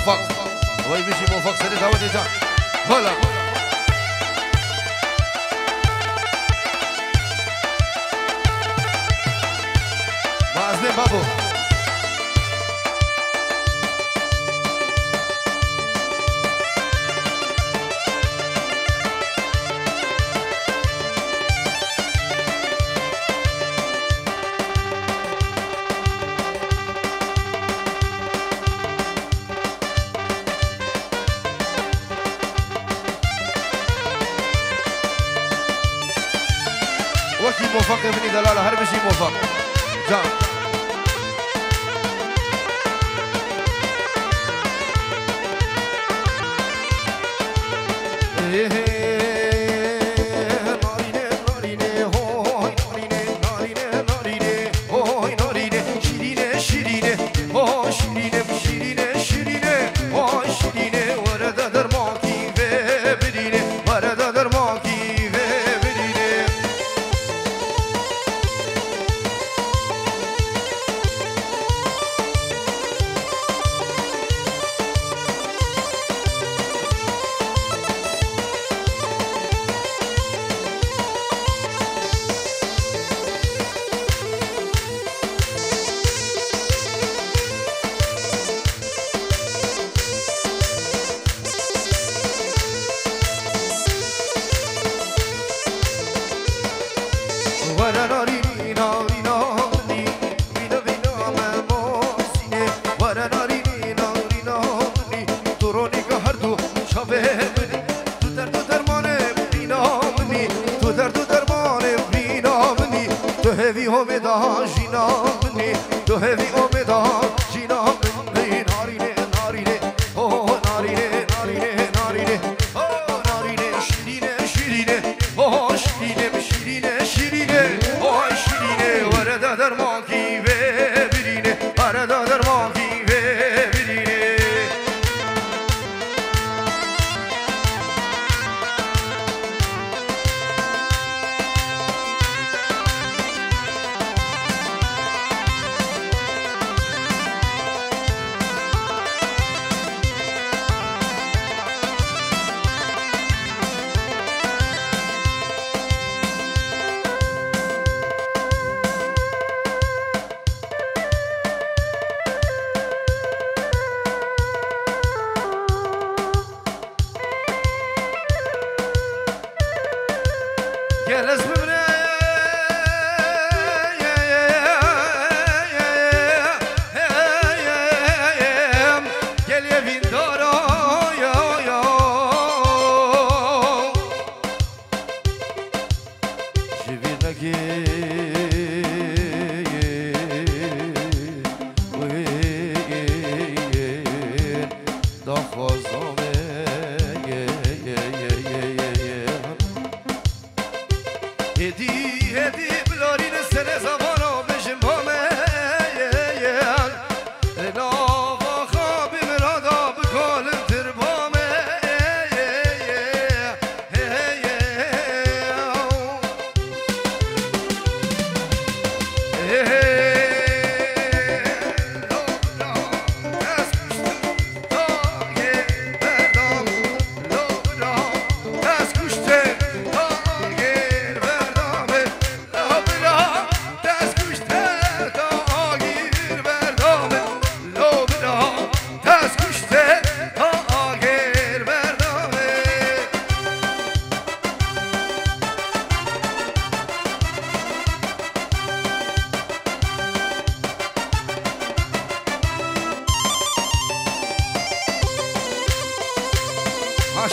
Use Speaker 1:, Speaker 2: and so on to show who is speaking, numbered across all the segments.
Speaker 1: موفق وای بشی موفق سری دعوت جان حالا مازن بابو وكي موفق ابني دلالة هر بشي موفق جان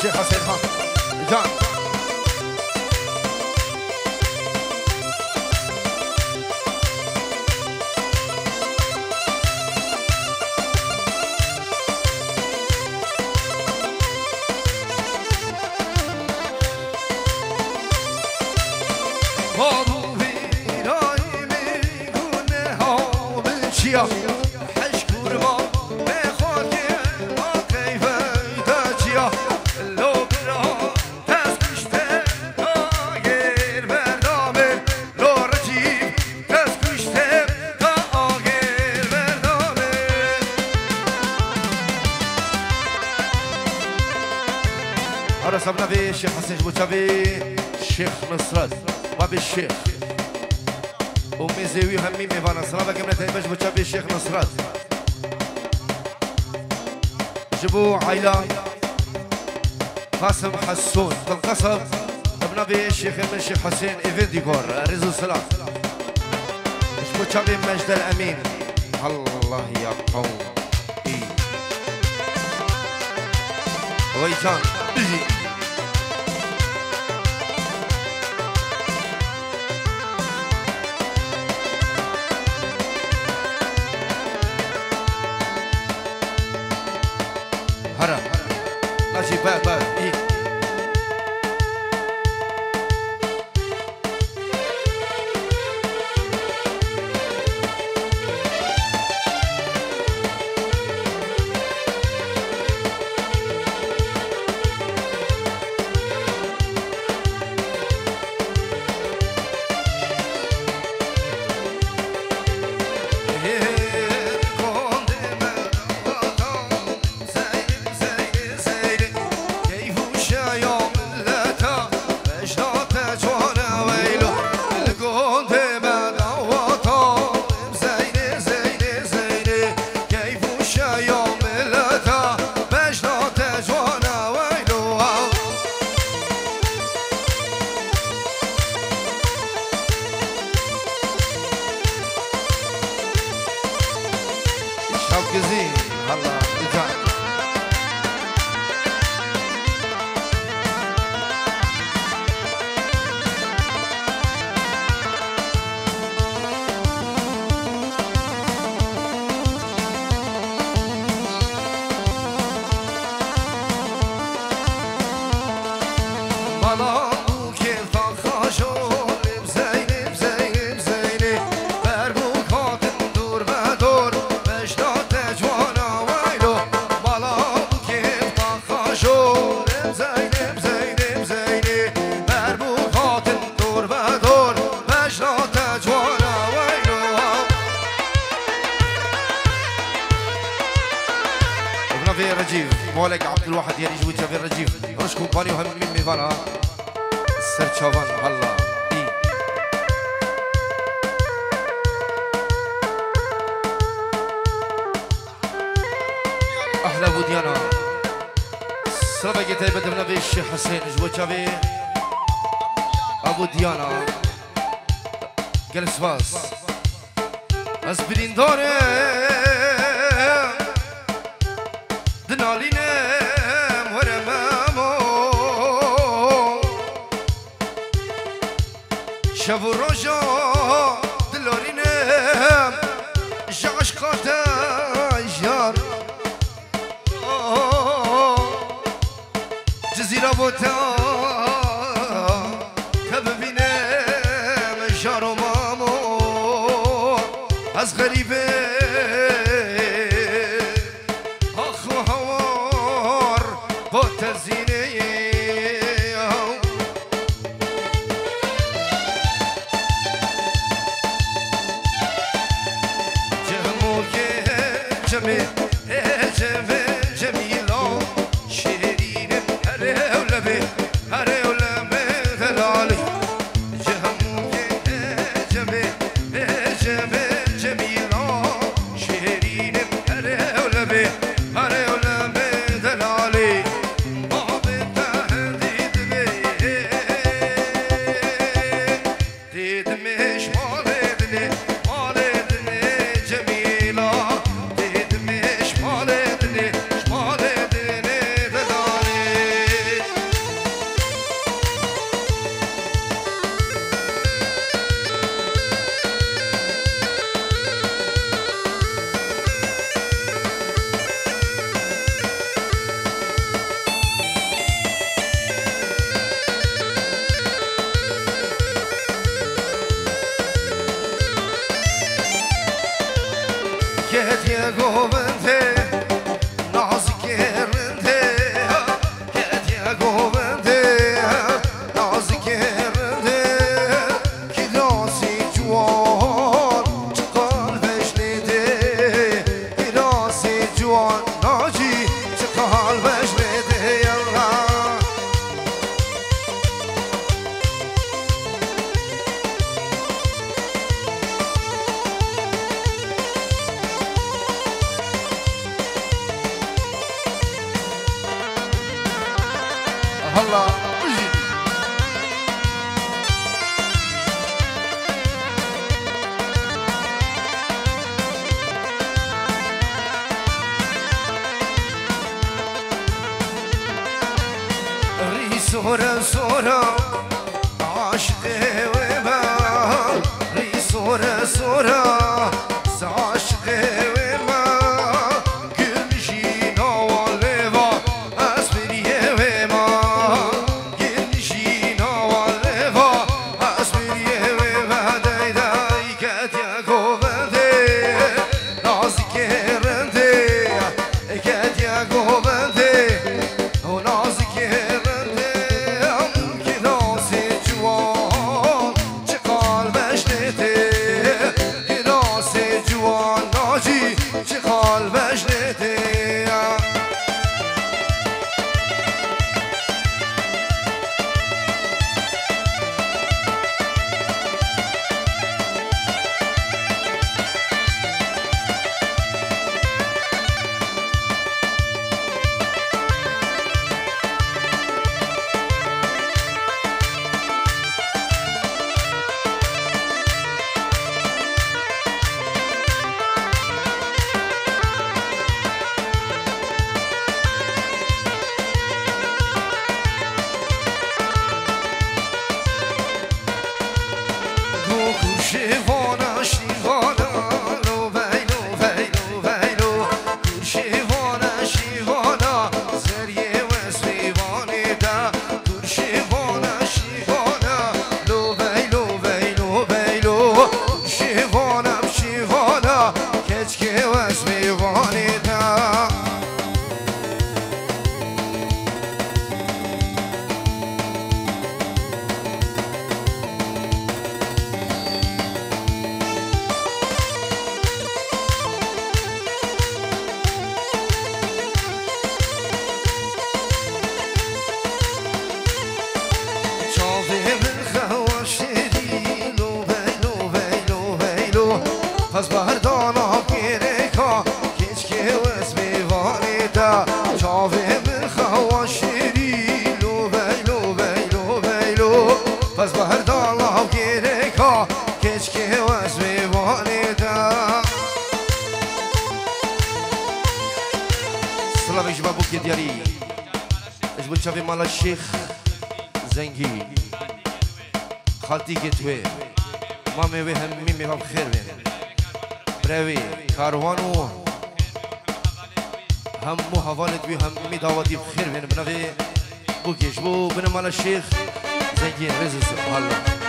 Speaker 1: شيخ حسين ها جان بابو ویرای میگونه ها بچیا حش کرما به خاک ما کیف دچیا لو برا دست صبنا به الشيخ حسين جبوتشافي الشيخ نصرت وابي الشيخ أمي زيوي همي ميفانا صرابة كمنا تايبا جبوتشافي الشيخ نصرت جبو عيلة قاسم حسون بالقصب ابن به الشيخ من الشيخ حسين ايفين ديكور رزو سلام جبوتشافي مجد الأمين الله يا قوم ويتان بيجي هرا ماشي باب ايه شوكزين هلا رجعت مالك عبد الواحد يا رجوي تشافي الرجيف رش كومباني وهم من ميفانا السر شافان هلا احلى ابو ديانا سبق تايبة النبي الشيخ حسين جوي تشافي ابو ديانا جلس باس اسبرين دوري دنالينم ورمامو شافو روجو دلورينم جاش قاتا جار جزيرة بوتا تببينم جارو مامو از غريبه الله سورة سورة عاشقي وما ري سورة سورة عاشقي وما كل شي نوالوا أسبري وما كل شي نوالوا أسبري وما داي داي كاتيا كوبندي نازك رندي كاتيا كوبندي ونازك شافي مال الشيخ زنجي خالتي كتوي مامي وهم ميمي بخير وين براوي كاروانو هم حوالت بي هم مي دعوتي بخير وين بنوي بوكيش بو بن مال الشيخ زنجي رزق الله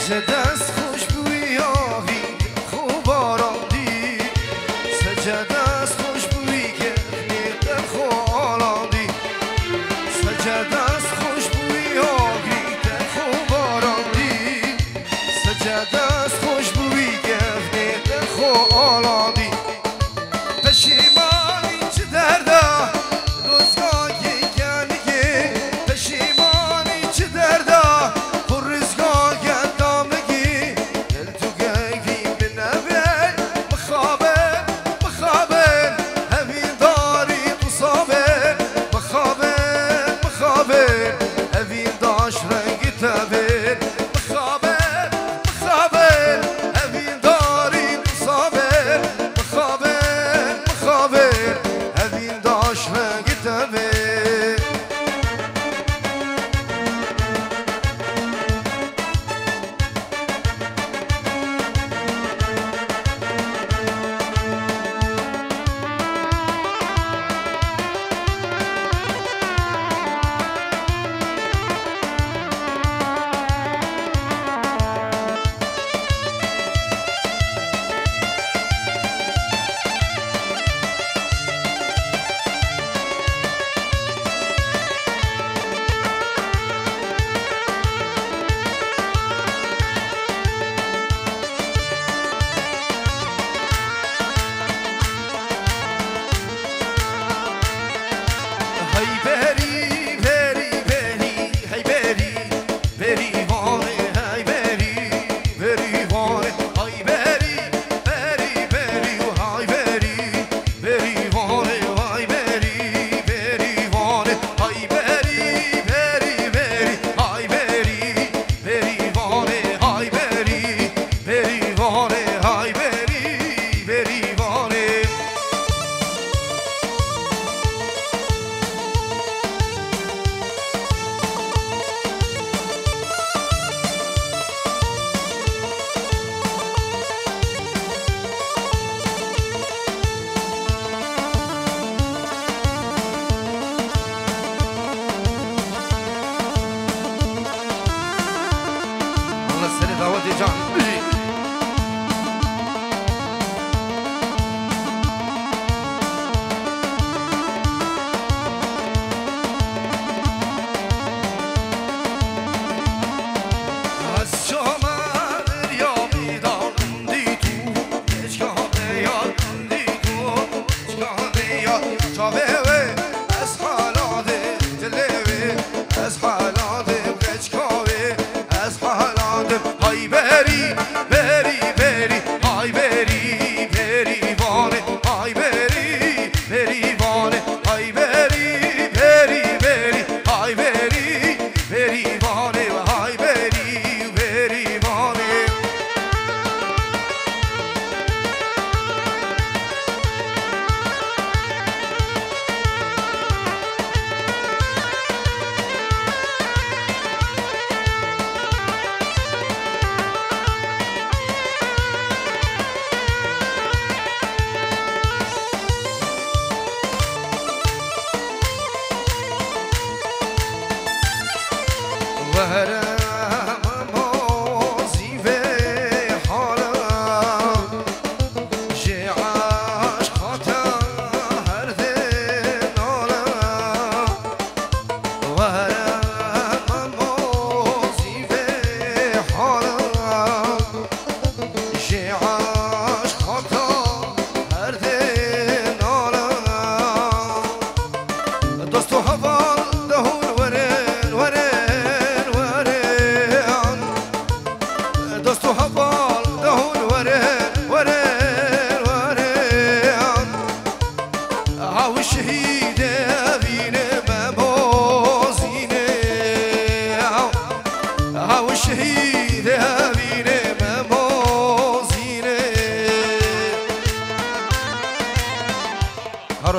Speaker 1: سجدس خوش بوی آهی خوب آراندی سجدس خوش بوی که نیتر خوب آراندی سجدس خوش بوی آهی که خوب آراندی سجدس خوش بوی که نیتر خوب آراندی پشیمانی چه درده روزگاهی کنگی پشیمانی چه درده پر روزگاه شابه از حالات دلوی از حالات بچکاوی از حالات های بری بری بری های بری بری وانه های بری بری وانه های بری بری بری های بری بری وانه و های بری بری وانه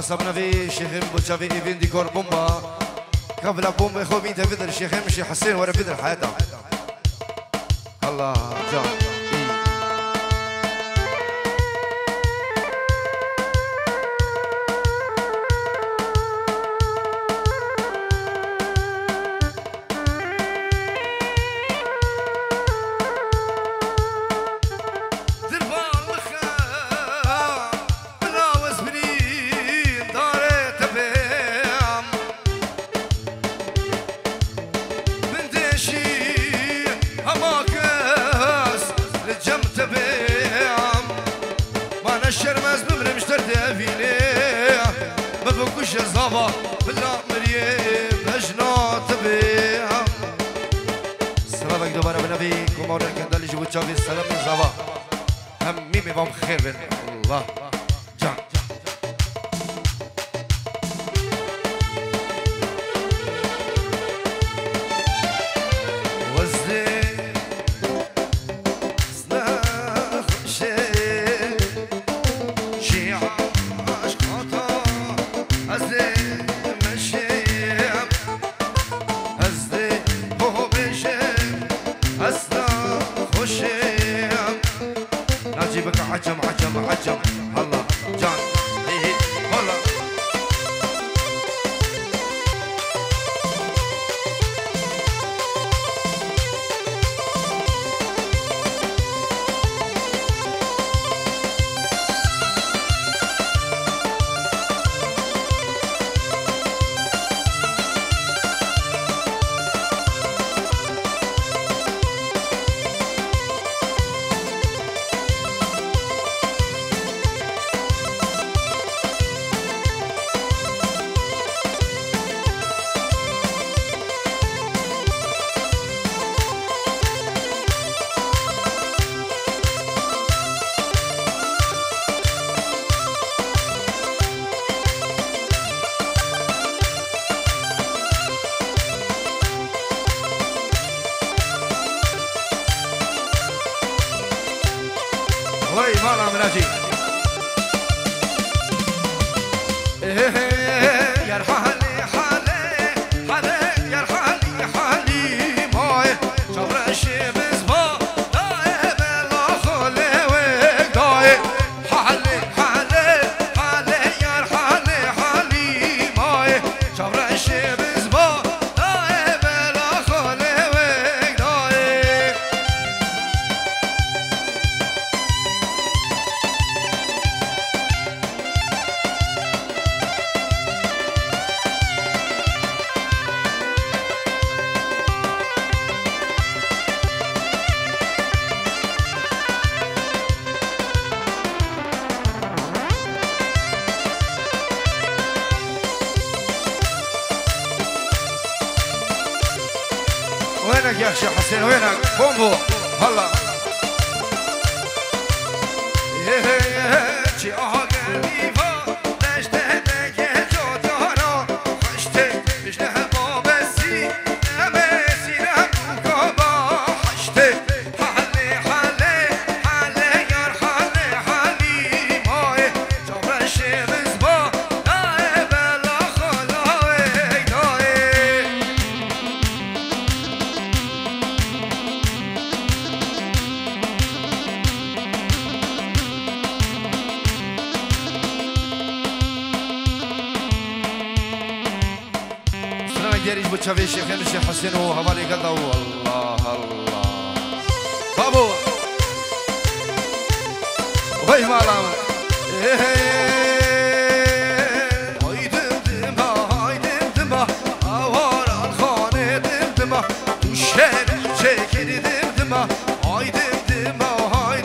Speaker 1: صبنا شيخين بوشافي ايفين ديكور بومبا قبل بومبا خو مين تفدر شيخين مشي حسين ورا بدر حياته الله جان الشرمز بمرمش تردافيني ما بكوش الزابا بلا مريم لجنا تبيها سلامك دوباره بنبي كمارن كندالي جبو تشافي السلام من زابا هم ميمي بام خير بن الله جان عجم عجم عجم الله جان هي هلا وي مالا مناجي يا رحالي حالي حالي يا رحالي حالي ماي شبر الشيبز با داي بلا خولي ويك داي حالي حالي حالي يا رحالي حالي ماي شبر الشيبز با داي بلا خولي ويك داي وينك يا أخي حسين وينك بومبو هلا چی آگردی با دشته دگه جادارا خشته بشنه با بسی نمسی نبوگا با خشته حله حله حله یار حله حلی مای جابرش بزبا دای بلا خلای دای گریش بود چوی شیخ نمیشه حسین و حوالی گلده و الله الله بابو وی مالام های دم دم آوار خانه دم تو شهر چکری دم های دم های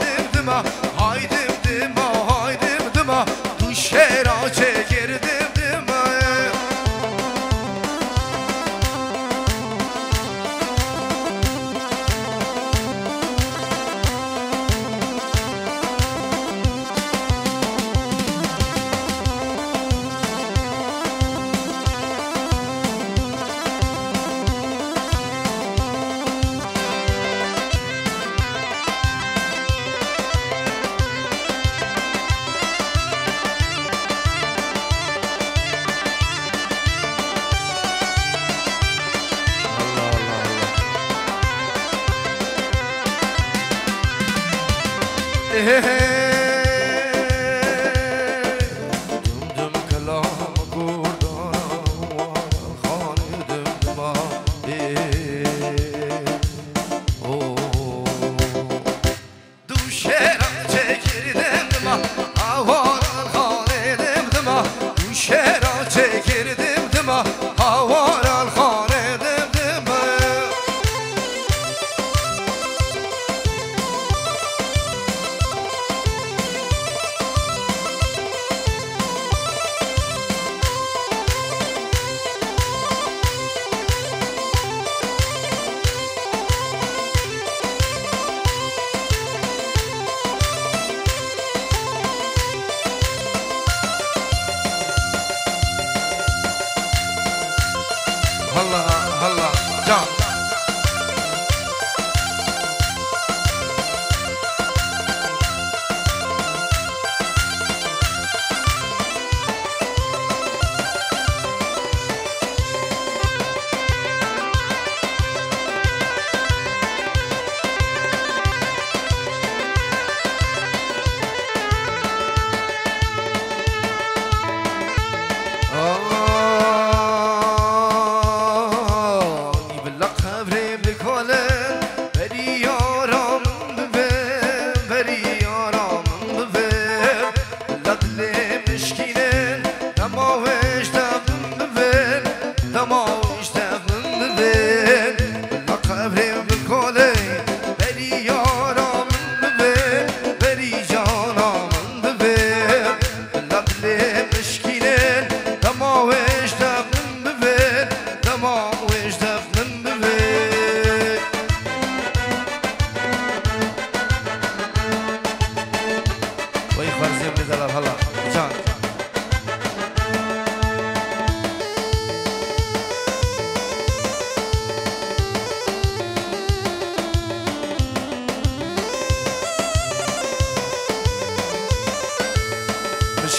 Speaker 1: دم تو شهر چکری دم دم کلام گردان خانه دم دو شهرم چکردم آوار خانه دم دو شهرم چکردم آوار خانه دم هلا هلا جان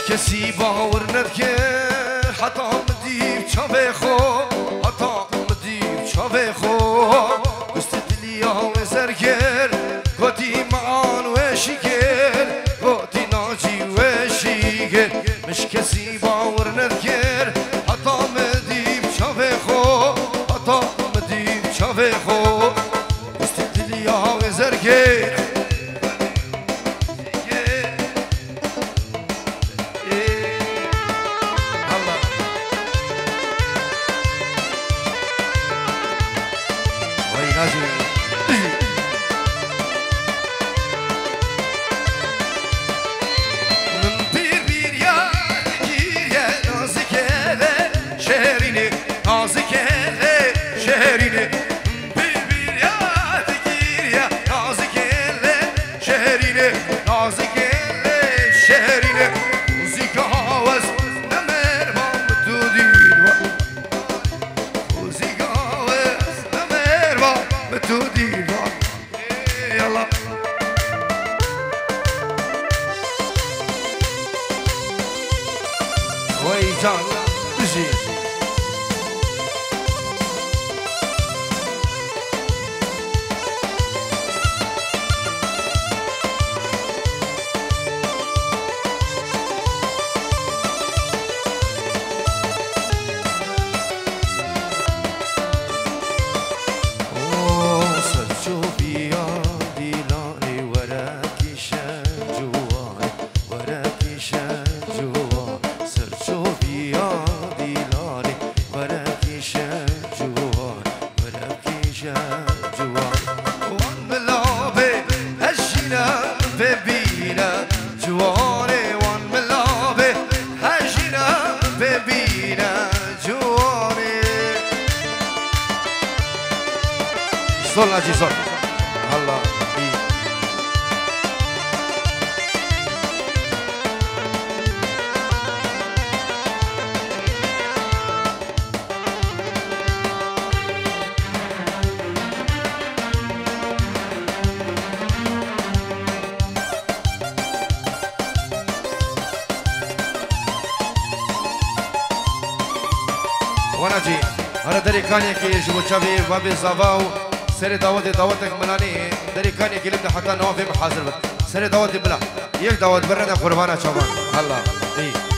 Speaker 1: کسی باور نکرد حتی مدیر چاوه خو حتی مدیر چاوه خو گست دلیا و زرگر گوتی معان و شیگر گوتی ناجی و شیگر مش کسی باور نکرد حتی مدیر چاوه خو حتی مدیر چاوه خو گست دلیا و زرگر جي صلنا جي صل الله إيه. وانا جي هذا دري كان يكي جبو تشافي بابي زافاو سري دعوتك ملاني دري كان يكي لبدا حتى نوافي محاضر بد سري دعوتي بلا يك دعوت برنا قربانا شبان الله اي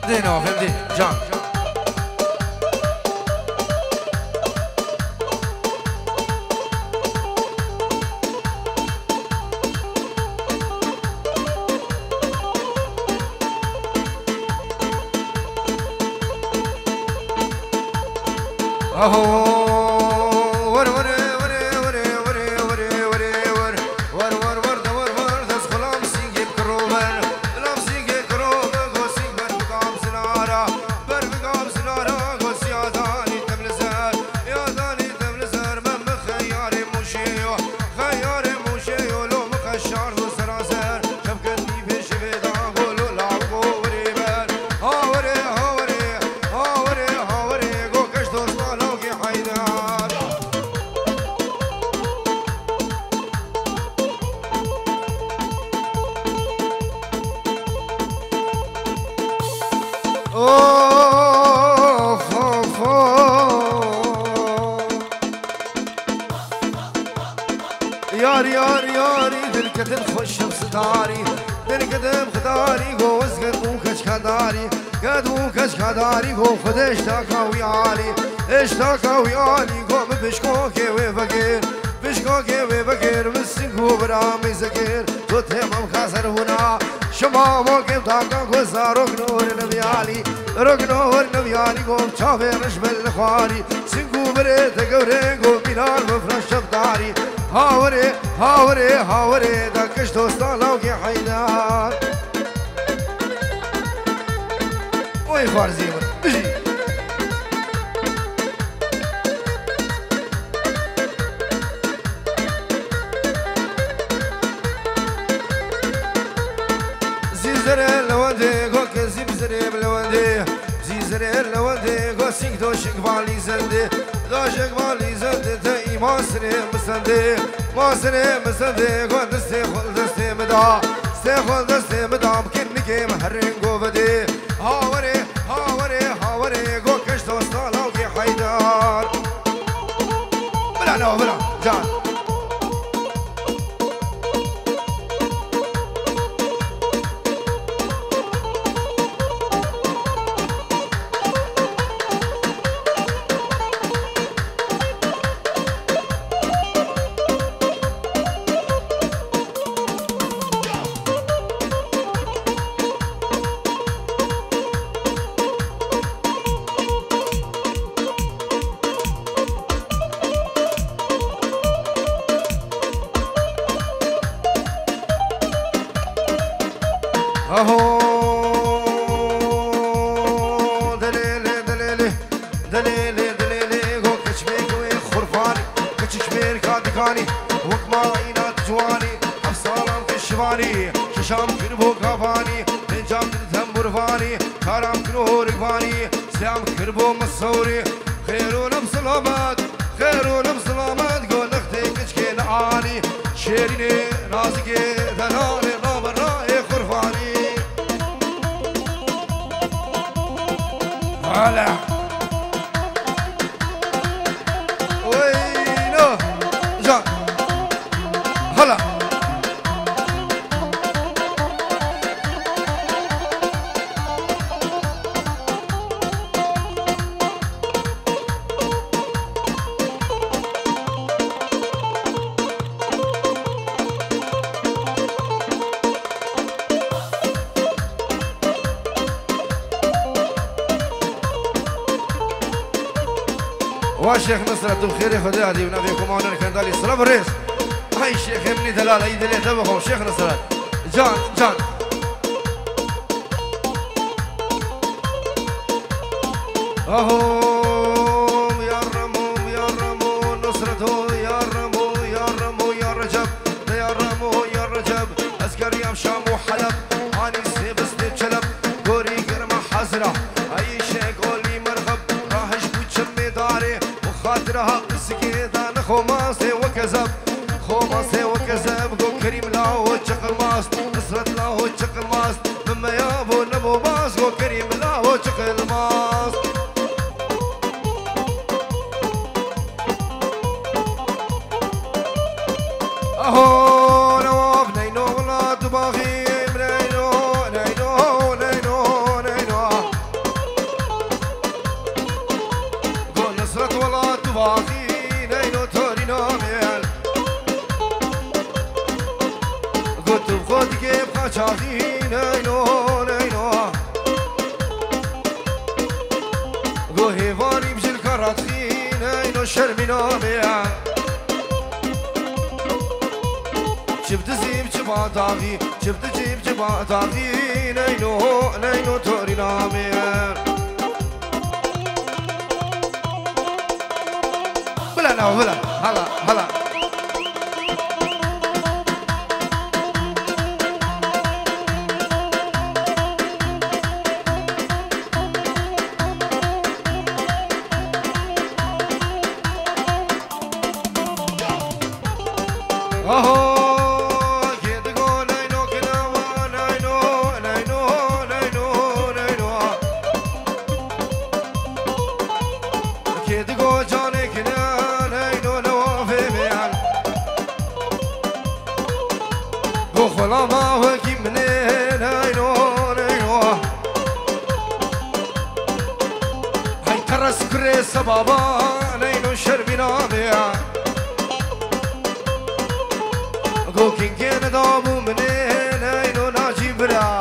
Speaker 1: دينا فهمتي جان اهو ور ور ور ور ور ور ور ور ور ور ور دور ور دس خلام سينجي كروبر لام سينجي كروبر غو سينجر بقام سنارا بر بقام سنارا غو سياداني تملزر ياداني تملزر من خياري موشيو خياري موشيو لو مخشار غو سراسر شبكتني بيش بيدا غولو لعبو وريبر هاوري هاوري هاوري هاوري غو كش دوستان اوف اوف ياري ياري ياري دلكتم خوش بستاري دلكتم خداري جوز قدمو كشكداري قدمو كشكداري جو خد اشتاكا ويالي اشتاكا ويالي قوم بشكوكي وفقير بشكوكي وفقير بالسنكو برامي زكير تو تمام خاسر هنا شما موقف داكا غزا ركنور نبيالي ركنور نبيالي قوم شافرش بالخواري سنكو بريت قوري قوم بلال مفرش شفتاري هاوري هاوري هاوري داكش دوستان لوكي حيدار وي خوارزي بجي زيزري لوندي غو كزي بزري بلوندي زيزري لوندي غو سينك دوشك بالي زندي دوشك بالي زندي تاي ماسري مسندي ماسري مسندي غو دستي خل دستي مدا دستي خل دستي مدا بكنكي مهرين غو بدي هاوري هاوري هاوري غو كش دوستا لوكي حيدار بلا نو بلا جان اهو دليلي دليلي دليلي دليلي غو كشميك وخرفاني كشمير كادكاني وكما عينات جواني افصالام كشواني ششام كربو كافاني نجام تنبر فاني كارام كنو رقفاني سلام كربو مصوري خيرون بسلامات خيرون بسلامات قول اختي كشكين عاني شيريني رازقي دلالي رابر راي خرفاني هلا وينو جان هلا والشيخ نصرة بخير خدي هذه ونبيكم معنا كان دالي صلاة الرئيس هاي الشيخ يمني دلال ايد اللي تبغوا الشيخ نصرة جان جان اهو يا رمو نصرته يا رمو يا رجب يا رجب عسكري يا شام وحلب اني سيبس تشلب دوري قرمه حزره اي شيء قولي مرغب راهش بوشمي داري وخاطرها سكيدان خماسي وكذب خماسي وكذب قو كريم لاهو شقل ماس نصرت لاهو شقل ماس مما يابو نبو باس قو كريم لاهو شقل ماس اهو نواف نينو ولاد باغي نينو قلت بخود كيف خشاخي نينو نينو قو هيفاني بجل كراتخي نينو شرمينا بيع شفت زيب شبا داغي شفت جيب شبا داغي نينو نينو تورينا بيع بلا نو بلا هلا هلا بابا نينو شربنا بيع قو كين كين دابو منين نينو ناجي برا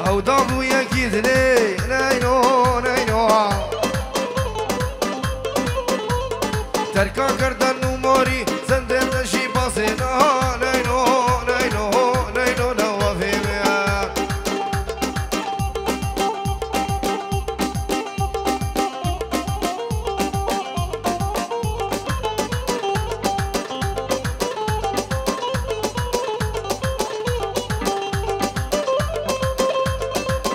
Speaker 1: او دابو يكيدني نينو نينو تركا كردن نماري زندن نشي باسينا نينو نينو نينو نوافي بيع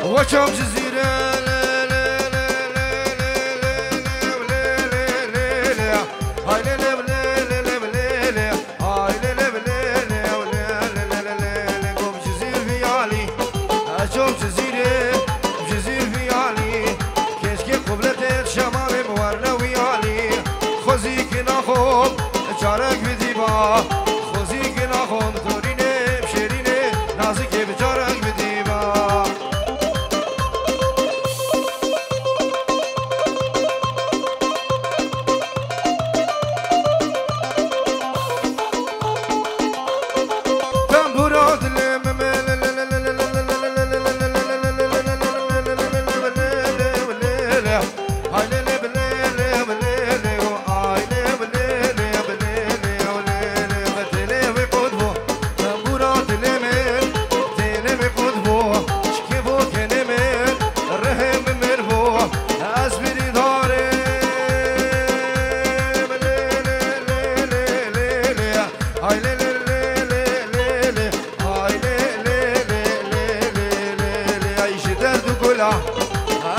Speaker 1: وشام جزيرة چارك بديبا خوزيك ناخون توريني بشيريني نازك بجارك بديبا تنبورات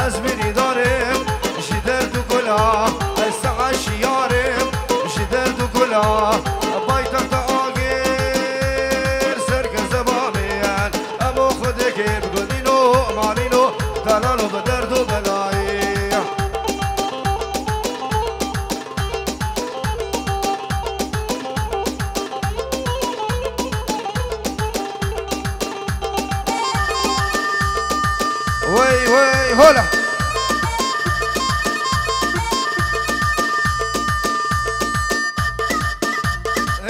Speaker 1: أزمني دارم شدرت كلها الساعة شيارم شدرت كلها بايتك تاغير سرق زبابيان أبو خدك بقدينو مالينو تلالو بدردو بلاي وي وي هولا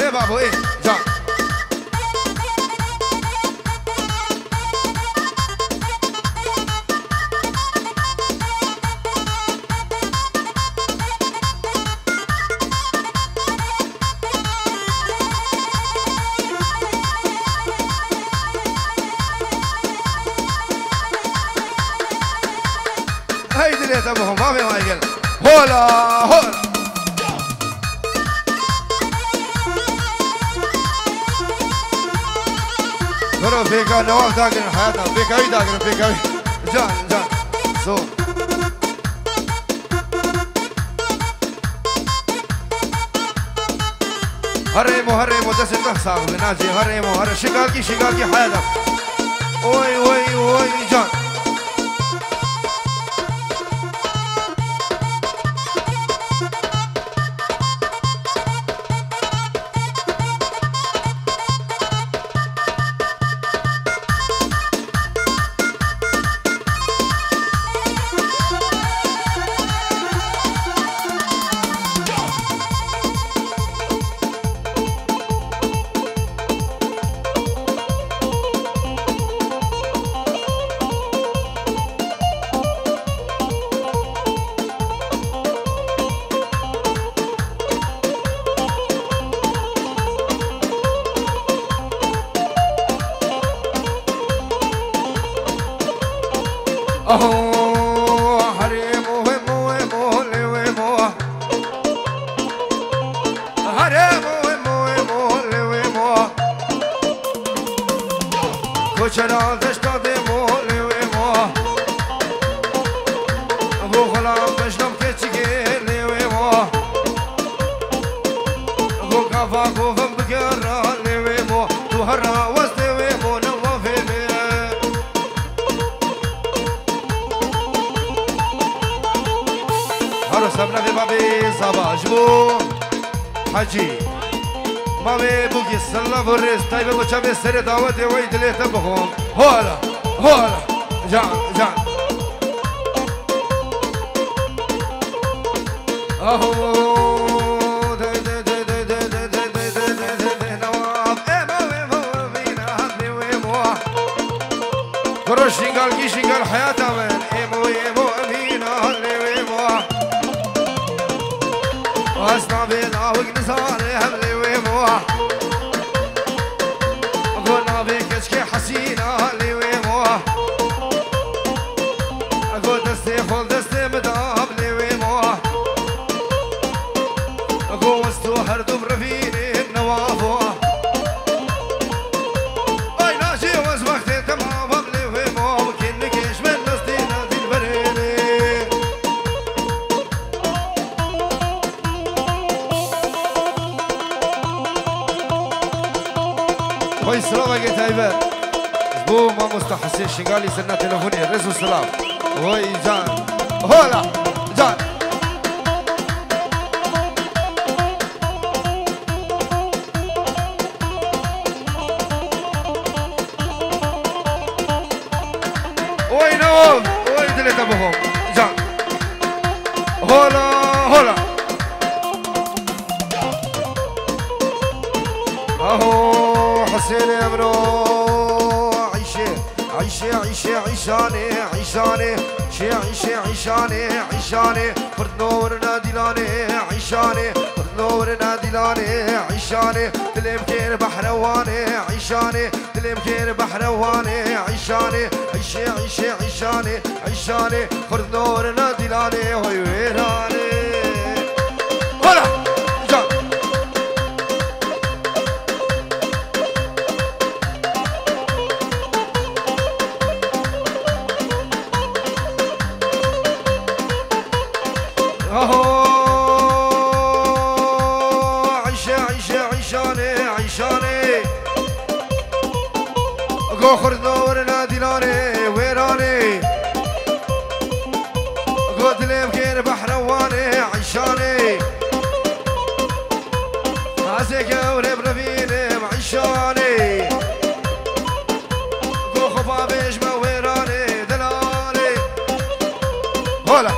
Speaker 1: ايه بابو ايه جا هاي دليت ابوهم ما في ما يقل هولا هولا قروا فيك نواف داقن حياتنا فيك اي داقن فيك اي جان جان سو هرمو دست تحساب بناجي هرمو شقاقي حياتنا وي وي وي جان اهو حريم وهمو وهمو اللي وهمو حريم وهمو وهمو اللي وهمو كوشران تشتاقمو اللي وهمو ابو غلام بشنم كتشكي اللي وهمو ابو كافا كوفم بكرة اللي وهمو تهرى وسط وهمو نوافي سبنا في بابي صباح جبو حجي بابي بوكي سلا فريس طيب ابو شابي سري دعوتي ويد ليه تبخون هولا هولا جان جان اهو كروش شنقال كي شنقال حياته من ايمو ايمو امينه اللي ويمو واسمع بينا وقنصاني هملي ويموح قلنا بيك اشكي حسينة اللي ويموح اقول دستي خل دستي مدام اللي ويموح اقول وستو هردو برفيني النوافوح اي ناشي وزبختي تمام اللي ويموح وكنك ايش من دستي نازل بريني خوي السلام عليك تايبر بو ما مستحسن شنقالي سنة تلفوني رزو السلام خوي جان هولا جان وي نوم وي دلت ابوهم جان هولا هولا اهو حسين يا برو عيشي عيشي عيشي عيشاني عيشاني شي عيشي عيشاني عيشاني فرد نور نادلاني عيشاني فرد نور نادلاني عيشاني تلم كير بحرواني عيشاني تلم كير بحرواني عيشاني عيشي عيشي عيشاني عيشاني فرد نور نادلاني هوي ويراني هلا جان اهو عيشة عيشة عيشاني عيشاني اقو خردور نادلاني ويراني اقو تلم كير بحرواني عيشاني عسيك ورب رفيني عيشاني اقو خفافيش ما ويراني دلالي هولا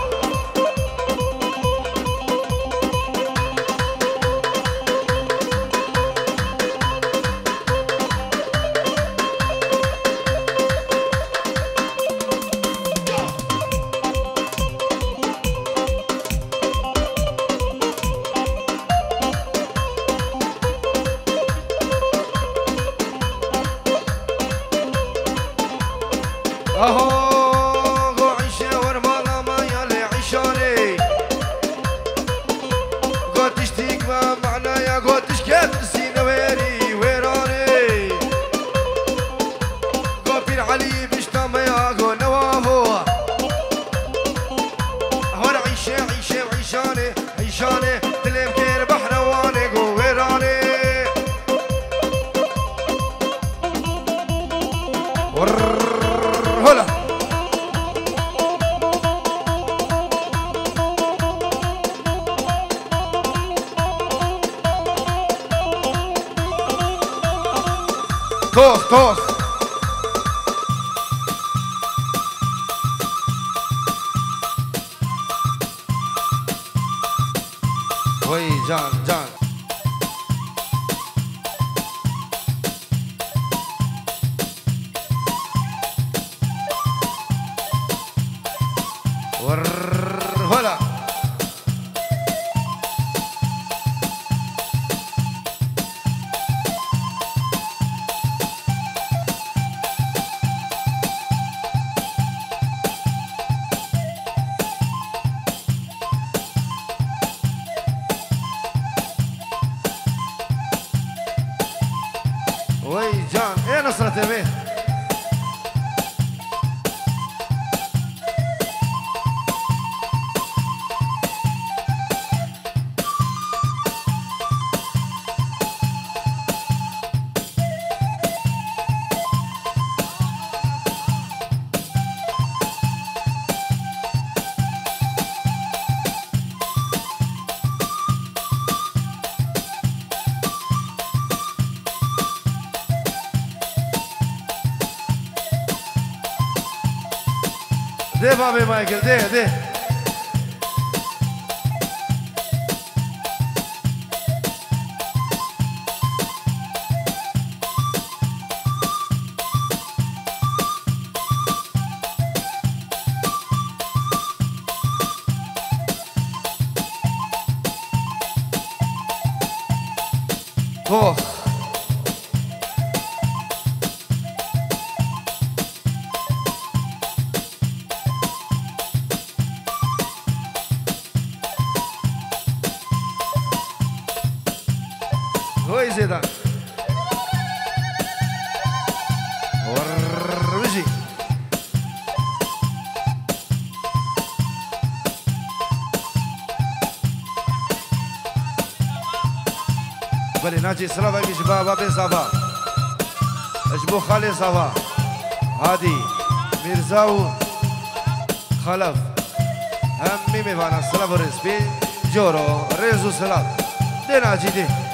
Speaker 1: اهو عيشة ورمالة ما يلي عيشاني قد تشتيك ما معنايا قد تشكت نسينا ويري ويراني قد بير علي بشتما يا قد نوافو هون عيشة عيشة وعيشاني عيشاني تلم كير بحرواني قو ويراني هلا طوخ طوخ وي جان جان هلا نصرة به ده بابي مايكل ده طوخ هوي زيدا ورمجي بلي ناجي سلافا كي شباب بابي صافا اجبو خالي صافا هادي ميرزاو خلف همي ميفانا سلافا رسبي جورو ريزو سلاف دي ناجي دي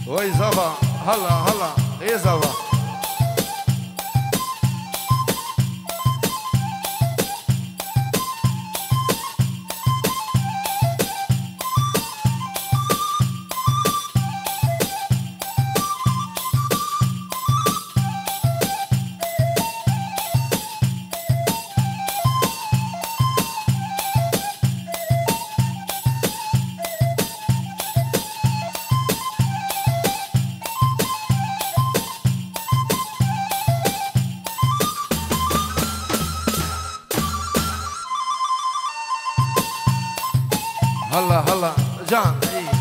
Speaker 1: وي زافا هلا ايه زافا هلا جان ايه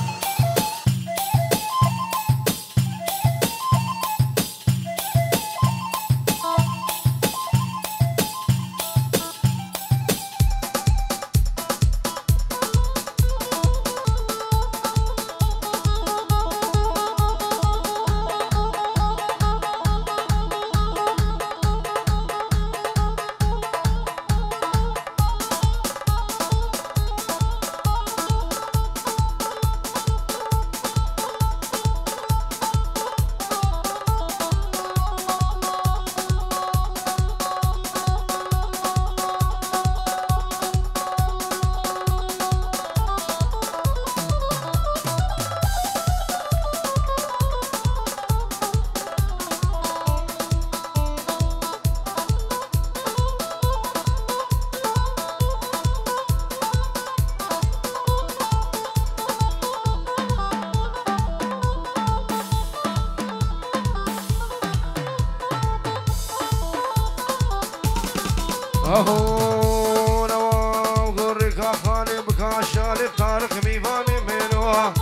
Speaker 1: اهو نوام غرك خاني بكا شالب طارق ميفاني منوه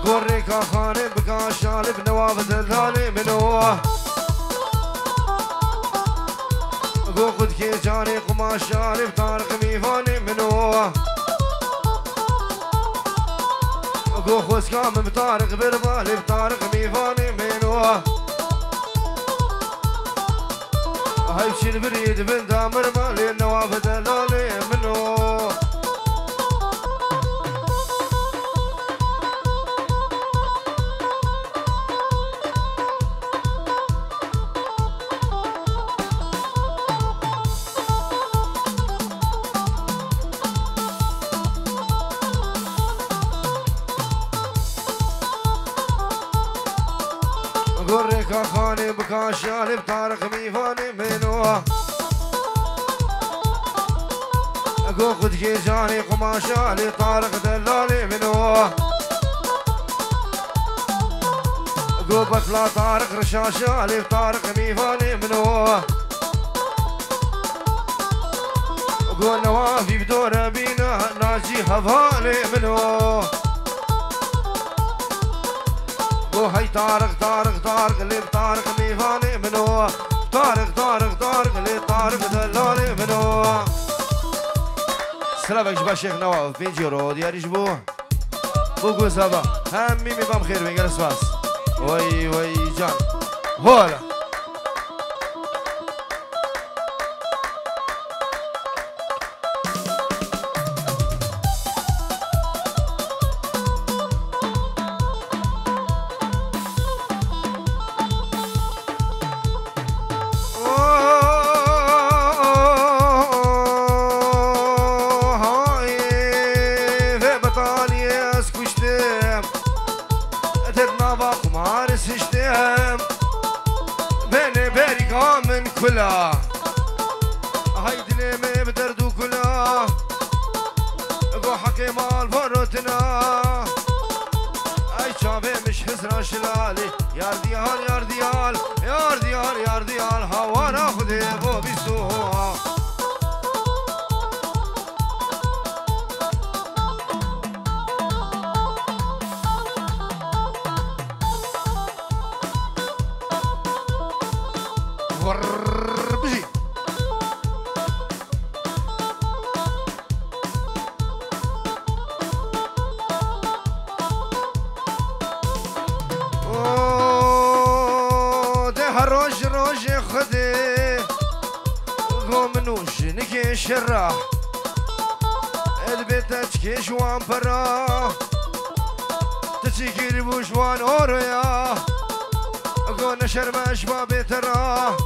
Speaker 1: غرك خاني بكا شالب نواب دلالي منوه اقو خد كي جاني قما شالب طارق ميفاني منوه اقو خوز كام بطارق بربالي بطارق ميفاني منوه هاي بشيل بريد بن دامر مالي النواب دلالي منو غرك خاني بكا شالب طارق ميفاني منو اقو خد كي جاني قما شالي طارق دلالي منو اقو بطلع طارق رشا شالي طارق ميفاني منو اقو نوافي بدور بينا ناجي هفالي منو هاي طارق طارق طارق اللي بطارق ميفاني منو طارق طارق طارق اللي طارق دلالي منو سلامك جبا شيخ نواف بين جيرو دياري جبوه بوكو سابا هم ميمي بام خير بين جلس فاس وي وي جان هولا كلها هاي دنيمي بدردو كلها اقو حكي مال فروتنا اي شابي مش حسران شلالي يار ديال يار ديال يار ديال يار ديال هوا ناخذ بو بيسوها بجي ده روج روج خدي قوم نوش نكي شراح البيت تشكي شوان برا تشكي بوشوان اوريا قوم نشر ما شبابي تراه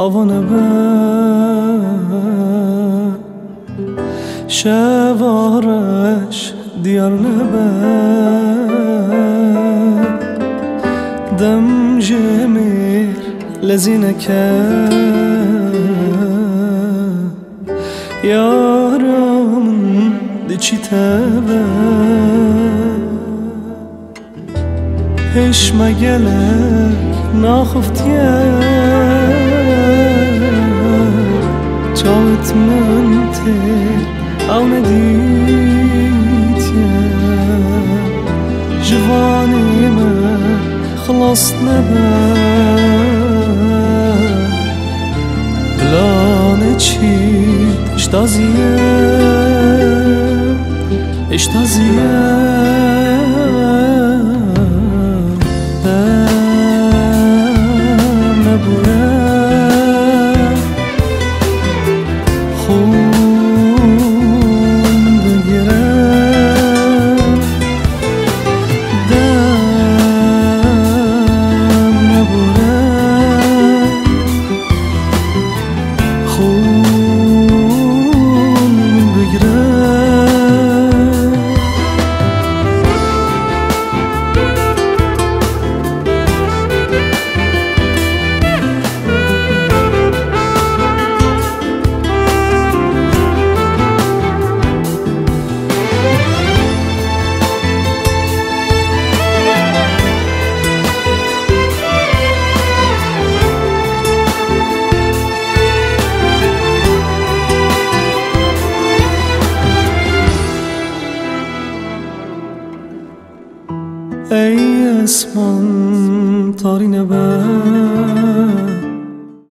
Speaker 2: آوانه به شوارش دیار نبه دم جميل لزينك يارم دچی تبه هش مگلک ناخفتیه جاوت من تیر او ندیتیه جوانی من خلاص نبه بلانه چی اشتازیه ای اسمان تاری نبر